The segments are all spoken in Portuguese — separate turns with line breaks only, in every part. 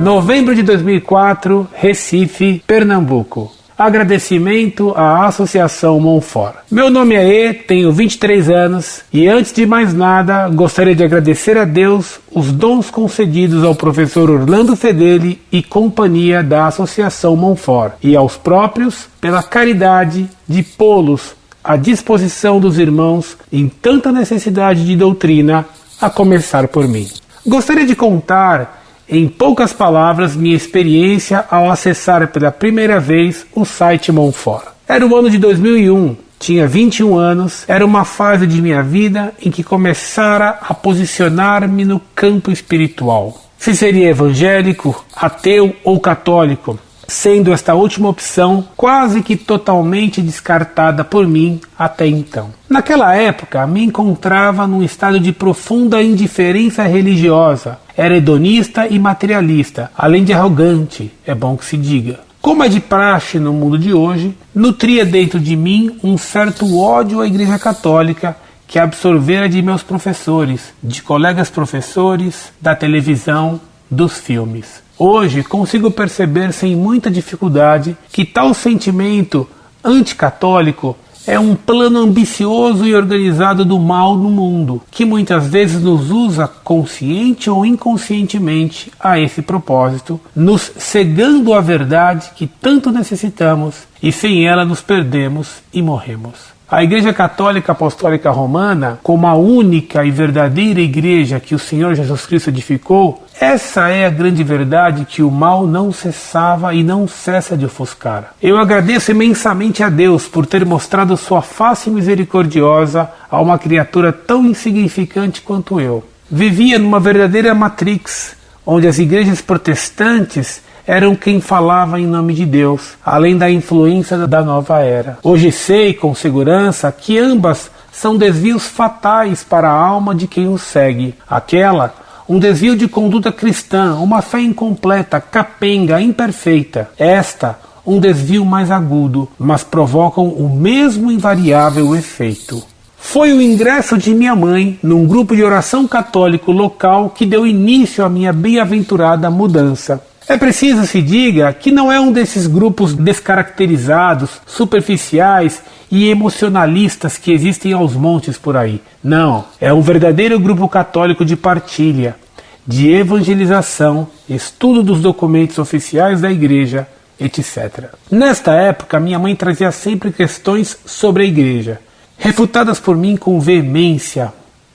Novembro de 2004, Recife, Pernambuco. Agradecimento à Associação Monfort. Meu nome é E, tenho 23 anos e antes de mais nada gostaria de agradecer a Deus os dons concedidos ao professor Orlando Fedeli e companhia da Associação Monfort e aos próprios pela caridade de pô-los à disposição dos irmãos em tanta necessidade de doutrina, a começar por mim. Gostaria de contar em poucas palavras minha experiência ao acessar pela primeira vez o site Monfort. Era o ano de 2001, tinha 21 anos, era uma fase de minha vida em que começara a posicionar-me no campo espiritual. Se seria evangélico, ateu ou católico, sendo esta última opção quase que totalmente descartada por mim até então. Naquela época, me encontrava num estado de profunda indiferença religiosa. Era hedonista e materialista, além de arrogante, é bom que se diga. Como é de praxe no mundo de hoje, nutria dentro de mim um certo ódio à Igreja Católica que absorvera de meus professores, de colegas professores, da televisão, dos filmes. Hoje consigo perceber sem muita dificuldade que tal sentimento anticatólico é um plano ambicioso e organizado do mal no mundo, que muitas vezes nos usa consciente ou inconscientemente a esse propósito, nos cegando a verdade que tanto necessitamos e sem ela nos perdemos e morremos. A Igreja Católica Apostólica Romana, como a única e verdadeira igreja que o Senhor Jesus Cristo edificou, essa é a grande verdade que o mal não cessava e não cessa de ofuscar. Eu agradeço imensamente a Deus por ter mostrado sua face misericordiosa a uma criatura tão insignificante quanto eu. Vivia numa verdadeira matrix, onde as igrejas protestantes eram quem falava em nome de Deus, além da influência da nova era. Hoje sei com segurança que ambas são desvios fatais para a alma de quem os segue. Aquela, um desvio de conduta cristã, uma fé incompleta, capenga, imperfeita. Esta, um desvio mais agudo, mas provocam o mesmo invariável efeito. Foi o ingresso de minha mãe num grupo de oração católico local que deu início à minha bem-aventurada mudança. É preciso se diga que não é um desses grupos descaracterizados, superficiais e emocionalistas que existem aos montes por aí. Não, é um verdadeiro grupo católico de partilha, de evangelização, estudo dos documentos oficiais da igreja, etc. Nesta época, minha mãe trazia sempre questões sobre a igreja, refutadas por mim com veemência,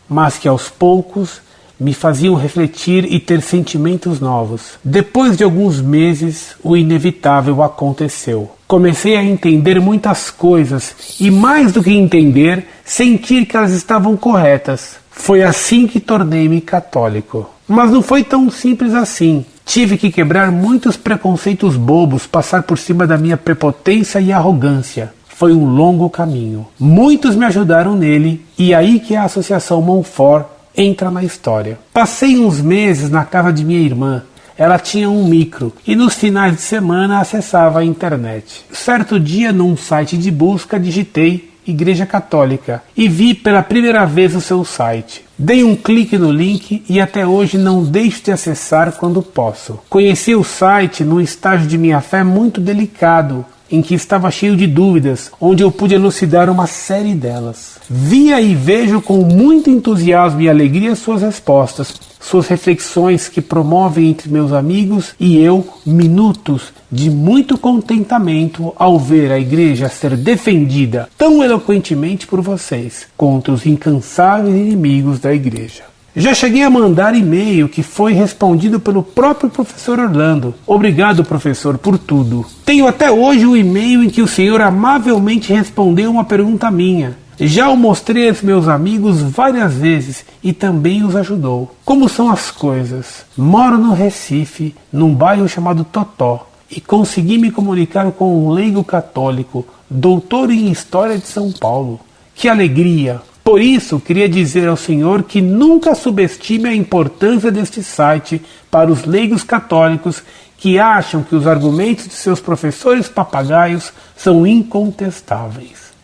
mas que aos poucos me faziam refletir e ter sentimentos novos. Depois de alguns meses, o inevitável aconteceu. Comecei a entender muitas coisas e, mais do que entender, sentir que elas estavam corretas. Foi assim que tornei-me católico. Mas não foi tão simples assim. Tive que quebrar muitos preconceitos bobos, passar por cima da minha prepotência e arrogância. Foi um longo caminho. Muitos me ajudaram nele e aí que a Associação Monfort entra na história. Passei uns meses na casa de minha irmã. Ela tinha um micro e nos finais de semana acessava a internet. Certo dia, num site de busca, digitei Igreja Católica e vi pela primeira vez o seu site. Dei um clique no link e até hoje não deixo de acessar quando posso. Conheci o site num estágio de minha fé muito delicado, em que estava cheio de dúvidas, onde eu pude elucidar uma série delas. Via e vejo com muito entusiasmo e alegria suas respostas, suas reflexões que promovem entre meus amigos e eu minutos de muito contentamento ao ver a igreja ser defendida tão eloquentemente por vocês contra os incansáveis inimigos da igreja. Já cheguei a mandar e-mail que foi respondido pelo próprio professor Orlando. Obrigado, professor, por tudo. Tenho até hoje o e-mail em que o senhor amavelmente respondeu uma pergunta minha. Já o mostrei aos meus amigos várias vezes e também os ajudou. Como são as coisas? Moro no Recife, num bairro chamado Totó, e consegui me comunicar com um leigo católico, doutor em História de São Paulo. Que alegria! Por isso, queria dizer ao senhor que nunca subestime a importância deste site para os leigos católicos que acham que os argumentos de seus professores papagaios são incontestáveis.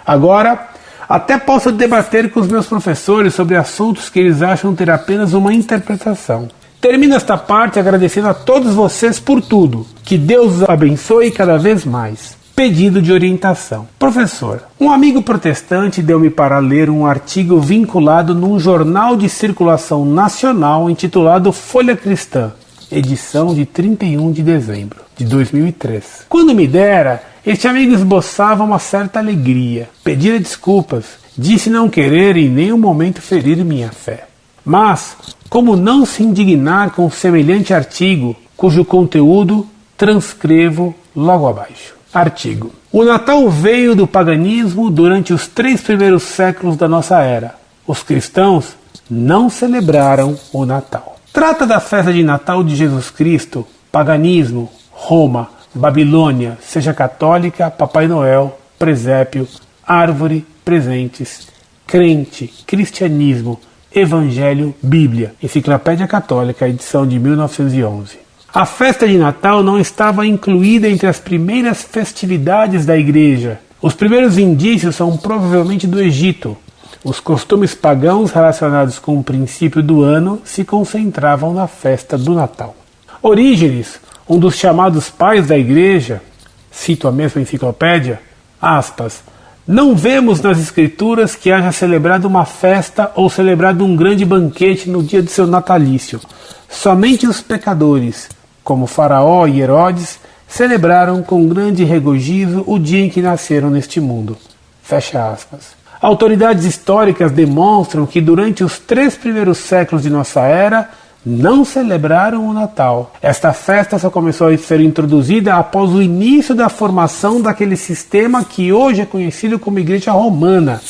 Agora, até posso debater com os meus professores sobre assuntos que eles acham ter apenas uma interpretação. Termino esta parte agradecendo a todos vocês por tudo. Que Deus os abençoe cada vez mais. Pedido de orientação. Professor, um amigo protestante deu-me para ler um artigo vinculado num jornal de circulação nacional intitulado Folha Cristã, edição de 31 de dezembro de 2003. Quando me dera, este amigo esboçava uma certa alegria, pedia desculpas, disse não querer em nenhum momento ferir minha fé. Mas, como não se indignar com semelhante artigo, cujo conteúdo transcrevo logo abaixo. Artigo. O Natal veio do paganismo durante os 3 primeiros séculos da nossa era. Os cristãos não celebraram o Natal. Trata da festa de Natal de Jesus Cristo, paganismo, Roma, Babilônia, seja católica, Papai Noel, presépio, árvore, presentes, crente, cristianismo, Evangelho, Bíblia, Enciclopédia Católica, edição de 1911. A festa de Natal não estava incluída entre as primeiras festividades da Igreja. Os primeiros indícios são provavelmente do Egito. Os costumes pagãos relacionados com o princípio do ano se concentravam na festa do Natal. Orígenes, um dos chamados pais da Igreja, cito a mesma enciclopédia, aspas, não vemos nas Escrituras que haja celebrado uma festa ou celebrado um grande banquete no dia de seu natalício. Somente os pecadores, como Faraó e Herodes, celebraram com grande regozijo o dia em que nasceram neste mundo. Fecha aspas. Autoridades históricas demonstram que durante os 3 primeiros séculos de nossa era, não celebraram o Natal. Esta festa só começou a ser introduzida após o início da formação daquele sistema que hoje é conhecido como Igreja Romana,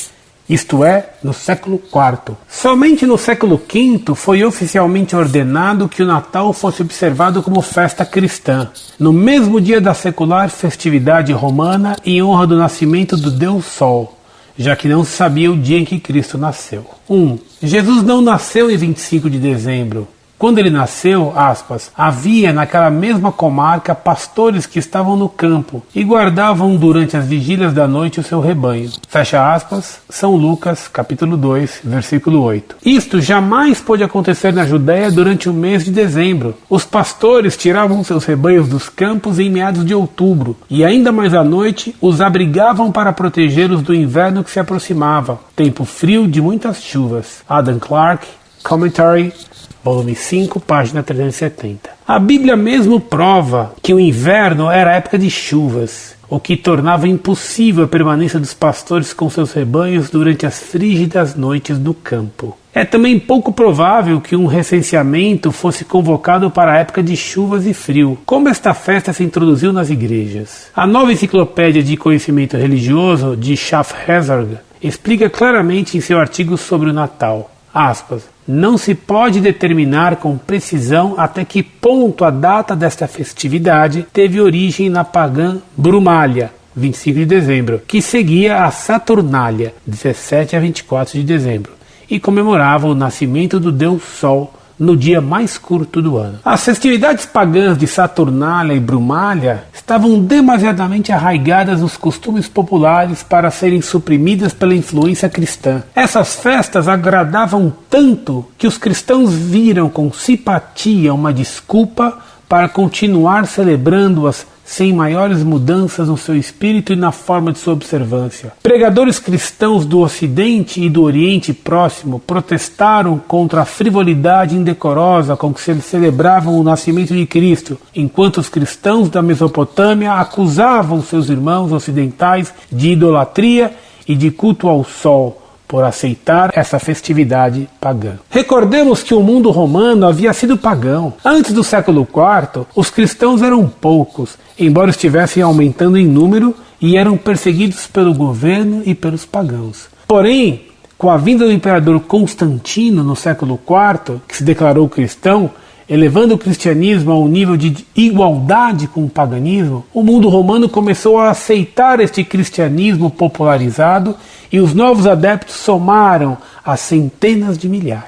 isto é, no século IV. Somente no século V foi oficialmente ordenado que o Natal fosse observado como festa cristã, no mesmo dia da secular festividade romana em honra do nascimento do Deus Sol, já que não se sabia o dia em que Cristo nasceu. 1. Jesus não nasceu em 25 de dezembro. Quando ele nasceu, aspas, havia naquela mesma comarca pastores que estavam no campo e guardavam durante as vigílias da noite o seu rebanho. Fecha aspas, São Lucas, capítulo 2, versículo 8. Isto jamais pôde acontecer na Judéia durante o mês de dezembro. Os pastores tiravam seus rebanhos dos campos em meados de outubro e ainda mais à noite os abrigavam para protegê-los do inverno que se aproximava, tempo frio de muitas chuvas. Adam Clarke, Commentary, volume 5, página 370. A Bíblia mesmo prova que o inverno era a época de chuvas, o que tornava impossível a permanência dos pastores com seus rebanhos durante as frígidas noites no campo. É também pouco provável que um recenseamento fosse convocado para a época de chuvas e frio, como esta festa se introduziu nas igrejas. A nova enciclopédia de conhecimento religioso de Schaffhauser explica claramente em seu artigo sobre o Natal, aspas, não se pode determinar com precisão até que ponto a data desta festividade teve origem na pagã Brumália, 25 de dezembro, que seguia a Saturnália, 17 a 24 de dezembro, e comemorava o nascimento do Deus Sol no dia mais curto do ano. As festividades pagãs de Saturnália e Brumália estavam demasiadamente arraigadas nos costumes populares para serem suprimidas pela influência cristã. Essas festas agradavam tanto que os cristãos viram com simpatia uma desculpa para continuar celebrando-as sem maiores mudanças no seu espírito e na forma de sua observância. Pregadores cristãos do Ocidente e do Oriente Próximo protestaram contra a frivolidade indecorosa com que se celebravam o nascimento de Cristo, enquanto os cristãos da Mesopotâmia acusavam seus irmãos ocidentais de idolatria e de culto ao sol, por aceitar essa festividade pagã. Recordemos que o mundo romano havia sido pagão. Antes do século IV, os cristãos eram poucos, embora estivessem aumentando em número e eram perseguidos pelo governo e pelos pagãos. Porém, com a vinda do imperador Constantino no século IV, que se declarou cristão, elevando o cristianismo a um nível de igualdade com o paganismo, o mundo romano começou a aceitar este cristianismo popularizado e os novos adeptos somaram a centenas de milhares.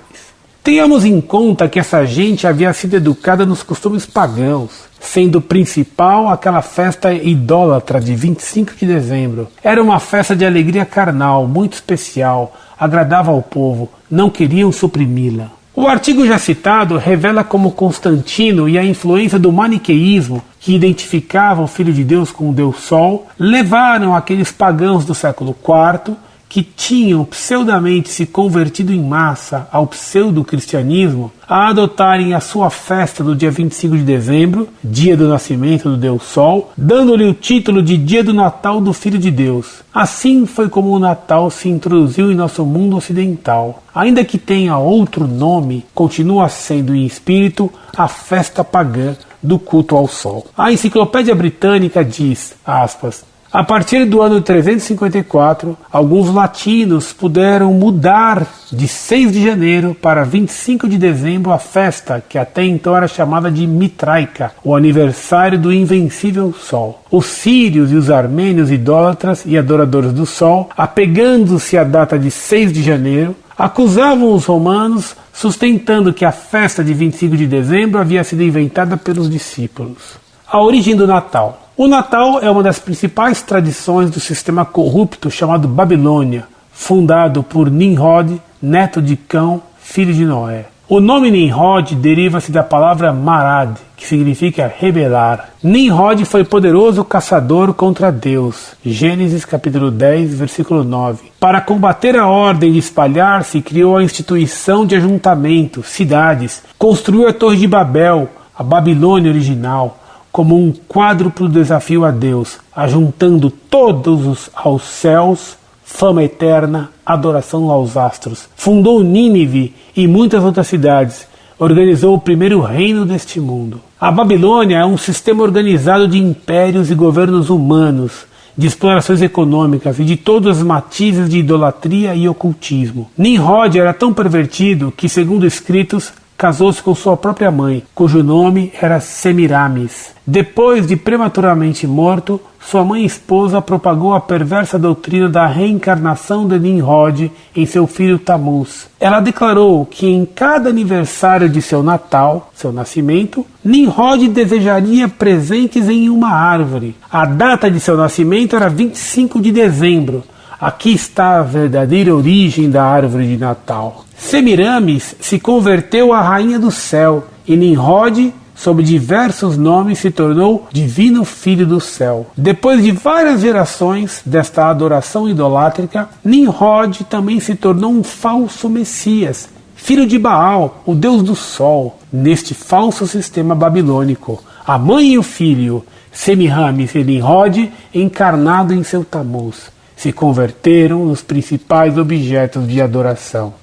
Tenhamos em conta que essa gente havia sido educada nos costumes pagãos, sendo principal aquela festa idólatra de 25 de dezembro. Era uma festa de alegria carnal, muito especial, agradava ao povo, não queriam suprimi-la. O artigo já citado revela como Constantino e a influência do maniqueísmo, que identificavam o Filho de Deus com o Deus Sol, levaram aqueles pagãos do século IV, que tinham pseudamente se convertido em massa ao pseudo-cristianismo, a adotarem a sua festa do dia 25 de dezembro, dia do nascimento do Deus Sol, dando-lhe o título de Dia do Natal do Filho de Deus. Assim foi como o Natal se introduziu em nosso mundo ocidental. Ainda que tenha outro nome, continua sendo em espírito a festa pagã do culto ao Sol. A Enciclopédia Britânica diz, aspas, a partir do ano 354, alguns latinos puderam mudar de 6 de janeiro para 25 de dezembro a festa que até então era chamada de Mitraica, o aniversário do invencível Sol. Os sírios e os armênios idólatras e adoradores do Sol, apegando-se à data de 6 de janeiro, acusavam os romanos, sustentando que a festa de 25 de dezembro havia sido inventada pelos discípulos. A origem do Natal. O Natal é uma das principais tradições do sistema corrupto chamado Babilônia, fundado por Nimrod, neto de Cão, filho de Noé. O nome Nimrod deriva-se da palavra marad, que significa rebelar. Nimrod foi poderoso caçador contra Deus. Gênesis capítulo 10, versículo 9. Para combater a ordem de espalhar-se, criou a instituição de ajuntamento, cidades, construiu a Torre de Babel, a Babilônia original, como um quádruplo desafio a Deus, ajuntando todos aos céus, fama eterna, adoração aos astros. Fundou Nínive e muitas outras cidades. Organizou o primeiro reino deste mundo. A Babilônia é um sistema organizado de impérios e governos humanos, de explorações econômicas e de todos os matizes de idolatria e ocultismo. Nimrod era tão pervertido que, segundo escritos, casou-se com sua própria mãe, cujo nome era Semiramis. Depois de prematuramente morto, sua mãe e esposa propagou a perversa doutrina da reencarnação de Nimrod em seu filho Tamuz. Ela declarou que em cada aniversário de seu Natal, seu nascimento, Nimrod desejaria presentes em uma árvore. A data de seu nascimento era 25 de dezembro. Aqui está a verdadeira origem da árvore de Natal. Semiramis se converteu à rainha do céu e Nimrod, sob diversos nomes, se tornou divino filho do céu. Depois de várias gerações desta adoração idolátrica, Nimrod também se tornou um falso Messias, filho de Baal, o deus do sol, neste falso sistema babilônico. A mãe e o filho, Semiramis e Nimrod, encarnado em seu Tamuz, se converteram nos principais objetos de adoração.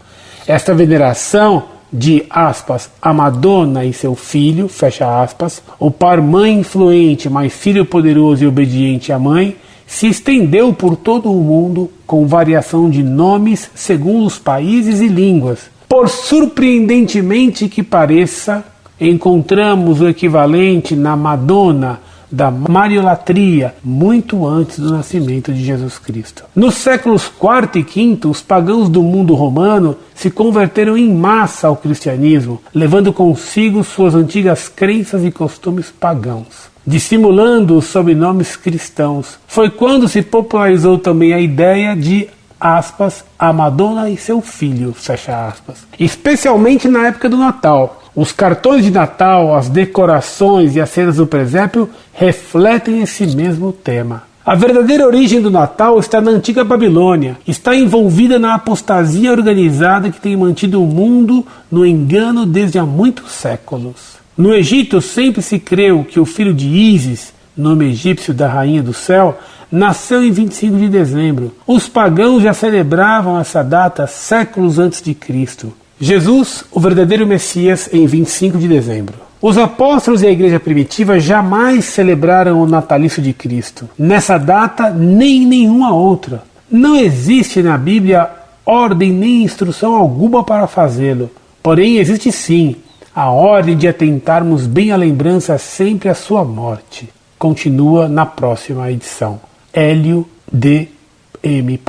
Esta veneração de, aspas, a Madonna e seu filho, fecha aspas, o par mãe influente, mas filho poderoso e obediente à mãe, se estendeu por todo o mundo com variação de nomes segundo os países e línguas. Por surpreendentemente que pareça, encontramos o equivalente na Madonna da mariolatria muito antes do nascimento de Jesus Cristo. Nos séculos IV e V, os pagãos do mundo romano se converteram em massa ao cristianismo, levando consigo suas antigas crenças e costumes pagãos, dissimulando-os sob nomes cristãos. Foi quando se popularizou também a ideia de, aspas, a Madonna e seu filho, fecha aspas, especialmente na época do Natal. Os cartões de Natal, as decorações e as cenas do presépio refletem esse mesmo tema. A verdadeira origem do Natal está na antiga Babilônia, está envolvida na apostasia organizada que tem mantido o mundo no engano desde há muitos séculos. No Egito sempre se creu que o filho de Ísis, nome egípcio da rainha do céu, nasceu em 25 de dezembro. Os pagãos já celebravam essa data séculos antes de Cristo. Jesus, o verdadeiro Messias, em 25 de dezembro. Os apóstolos e a igreja primitiva jamais celebraram o natalício de Cristo. Nessa data, nem nenhuma outra. Não existe na Bíblia ordem nem instrução alguma para fazê-lo. Porém, existe sim a ordem de atentarmos bem à lembrança sempre à sua morte. Continua na próxima edição. Hélio D. M.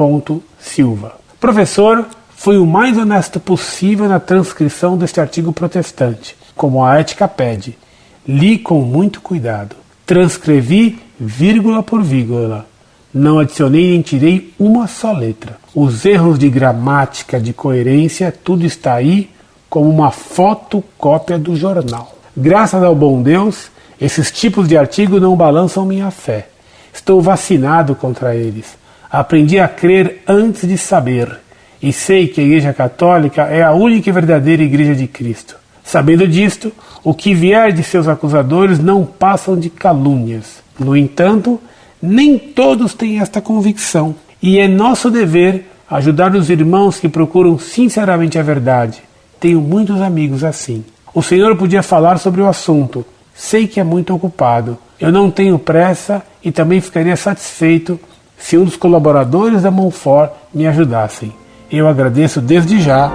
Silva. Professor, fui o mais honesto possível na transcrição deste artigo protestante, como a ética pede. Li com muito cuidado. Transcrevi vírgula por vírgula. Não adicionei nem tirei uma só letra. Os erros de gramática, de coerência, tudo está aí como uma fotocópia do jornal. Graças ao bom Deus, esses tipos de artigo não balançam minha fé. Estou vacinado contra eles. Aprendi a crer antes de saber. E sei que a Igreja Católica é a única e verdadeira Igreja de Cristo. Sabendo disto, o que vier de seus acusadores não passam de calúnias. No entanto, nem todos têm esta convicção. E é nosso dever ajudar os irmãos que procuram sinceramente a verdade. Tenho muitos amigos assim. O Senhor podia falar sobre o assunto. Sei que é muito ocupado. Eu não tenho pressa e também ficaria satisfeito se um dos colaboradores da Montfort me ajudassem. Eu agradeço desde já.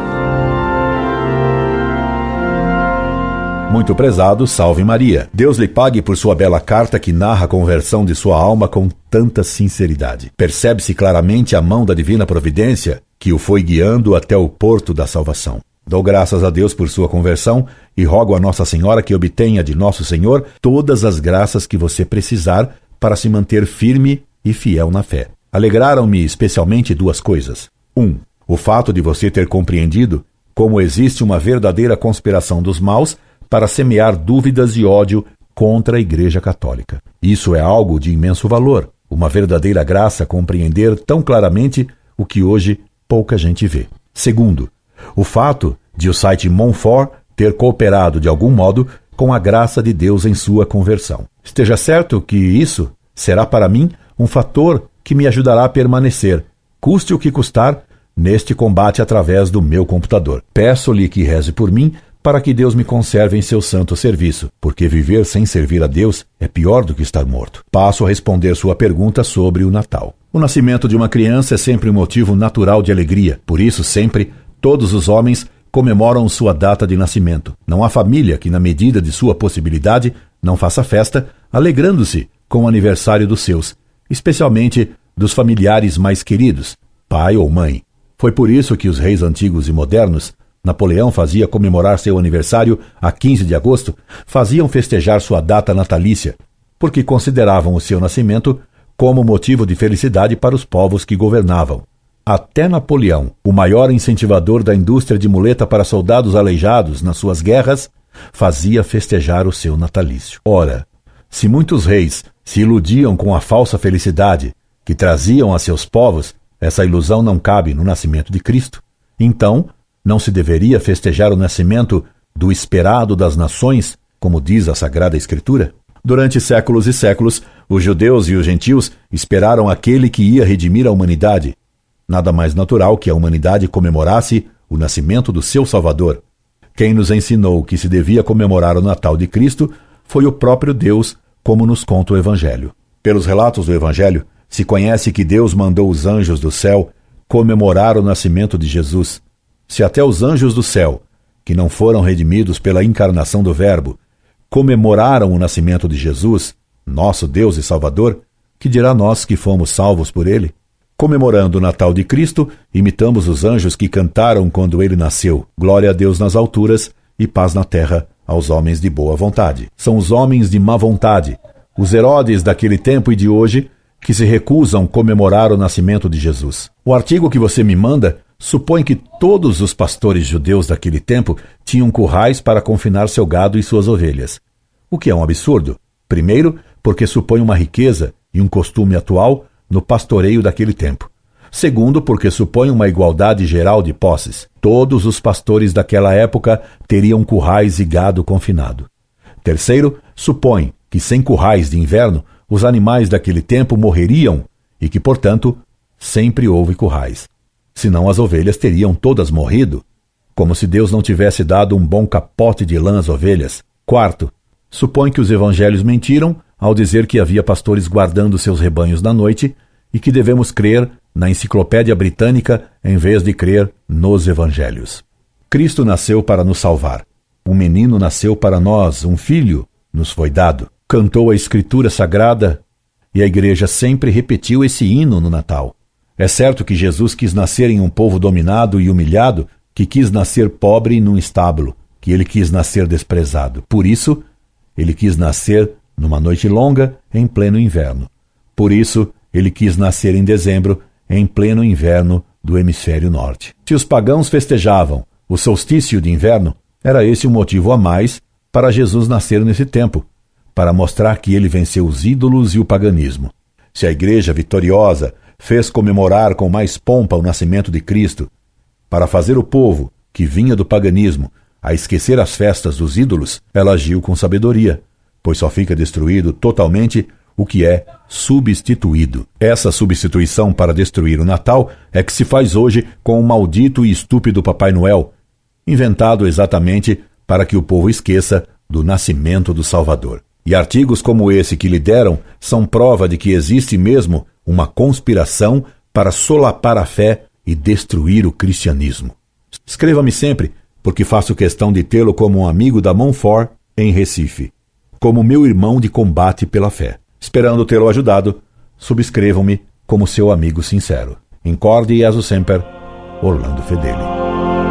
Muito prezado, salve Maria. Deus lhe pague por sua bela carta que narra a conversão de sua alma com tanta sinceridade. Percebe-se claramente a mão da divina providência que o foi guiando até o porto da salvação. Dou graças a Deus por sua conversão e rogo a Nossa Senhora que obtenha de Nosso Senhor todas as graças que você precisar para se manter firme e fiel na fé. Alegraram-me especialmente duas coisas. 1. O fato de você ter compreendido como existe uma verdadeira conspiração dos maus para semear dúvidas e ódio contra a Igreja Católica. Isso é algo de imenso valor, uma verdadeira graça compreender tão claramente o que hoje pouca gente vê. 2. O fato de o site Montfort ter cooperado de algum modo com a graça de Deus em sua conversão. Esteja certo que isso será para mim um fator que me ajudará a permanecer, custe o que custar, neste combate através do meu computador. Peço-lhe que reze por mim para que Deus me conserve em seu santo serviço, porque viver sem servir a Deus é pior do que estar morto. Passo a responder sua pergunta sobre o Natal. O nascimento de uma criança é sempre um motivo natural de alegria, por isso sempre todos os homens comemoram sua data de nascimento. Não há família que, na medida de sua possibilidade, não faça festa, alegrando-se com o aniversário dos seus, especialmente dos familiares mais queridos, pai ou mãe. Foi por isso que os reis antigos e modernos, Napoleão fazia comemorar seu aniversário a 15 de agosto, faziam festejar sua data natalícia, porque consideravam o seu nascimento como motivo de felicidade para os povos que governavam. Até Napoleão, o maior incentivador da indústria de muleta para soldados aleijados nas suas guerras, fazia festejar o seu natalício. Ora, se muitos reis se iludiam com a falsa felicidade que traziam a seus povos, essa ilusão não cabe no nascimento de Cristo. Então, não se deveria festejar o nascimento do esperado das nações, como diz a Sagrada Escritura? Durante séculos e séculos, os judeus e os gentios esperaram aquele que ia redimir a humanidade. Nada mais natural que a humanidade comemorasse o nascimento do seu Salvador. Quem nos ensinou que se devia comemorar o Natal de Cristo foi o próprio Deus, como nos conta o Evangelho. Pelos relatos do Evangelho, se conhece que Deus mandou os anjos do céu comemorar o nascimento de Jesus. Se até os anjos do céu, que não foram redimidos pela encarnação do Verbo, comemoraram o nascimento de Jesus, nosso Deus e Salvador, que dirá nós que fomos salvos por ele? Comemorando o Natal de Cristo, imitamos os anjos que cantaram quando ele nasceu. Glória a Deus nas alturas e paz na terra aos homens de boa vontade. São os homens de má vontade, os Herodes daquele tempo e de hoje, que se recusam comemorar o nascimento de Jesus. O artigo que você me manda supõe que todos os pastores judeus daquele tempo tinham currais para confinar seu gado e suas ovelhas. O que é um absurdo. Primeiro, porque supõe uma riqueza e um costume atual no pastoreio daquele tempo. Segundo, porque supõe uma igualdade geral de posses. Todos os pastores daquela época teriam currais e gado confinado. Terceiro, supõe que sem currais de inverno, os animais daquele tempo morreriam e que, portanto, sempre houve currais. Senão as ovelhas teriam todas morrido, como se Deus não tivesse dado um bom capote de lã às ovelhas. Quarto, supõe que os evangelhos mentiram ao dizer que havia pastores guardando seus rebanhos na noite e que devemos crer na enciclopédia britânica em vez de crer nos evangelhos. Cristo nasceu para nos salvar. Um menino nasceu para nós, um filho nos foi dado. Cantou a Escritura Sagrada e a Igreja sempre repetiu esse hino no Natal. É certo que Jesus quis nascer em um povo dominado e humilhado, que quis nascer pobre num estábulo, que ele quis nascer desprezado. Por isso, ele quis nascer numa noite longa, em pleno inverno. Por isso, ele quis nascer em dezembro, em pleno inverno do hemisfério norte. Se os pagãos festejavam O solstício de inverno era esse um motivo a mais para Jesus nascer nesse tempo, para mostrar que ele venceu os ídolos e o paganismo. Se a igreja vitoriosa fez comemorar com mais pompa o nascimento de Cristo, para fazer o povo, que vinha do paganismo, a esquecer as festas dos ídolos, ela agiu com sabedoria, pois só fica destruído totalmente o que é substituído. Essa substituição para destruir o Natal é que se faz hoje com o maldito e estúpido Papai Noel, inventado exatamente para que o povo esqueça do nascimento do Salvador. E artigos como esse que lhe deram são prova de que existe mesmo uma conspiração para solapar a fé e destruir o cristianismo. Escreva-me sempre, porque faço questão de tê-lo como um amigo da Montfort em Recife, como meu irmão de combate pela fé. Esperando tê-lo ajudado, subscrevam-me como seu amigo sincero. Incorde e aso semper, Orlando Fedeli.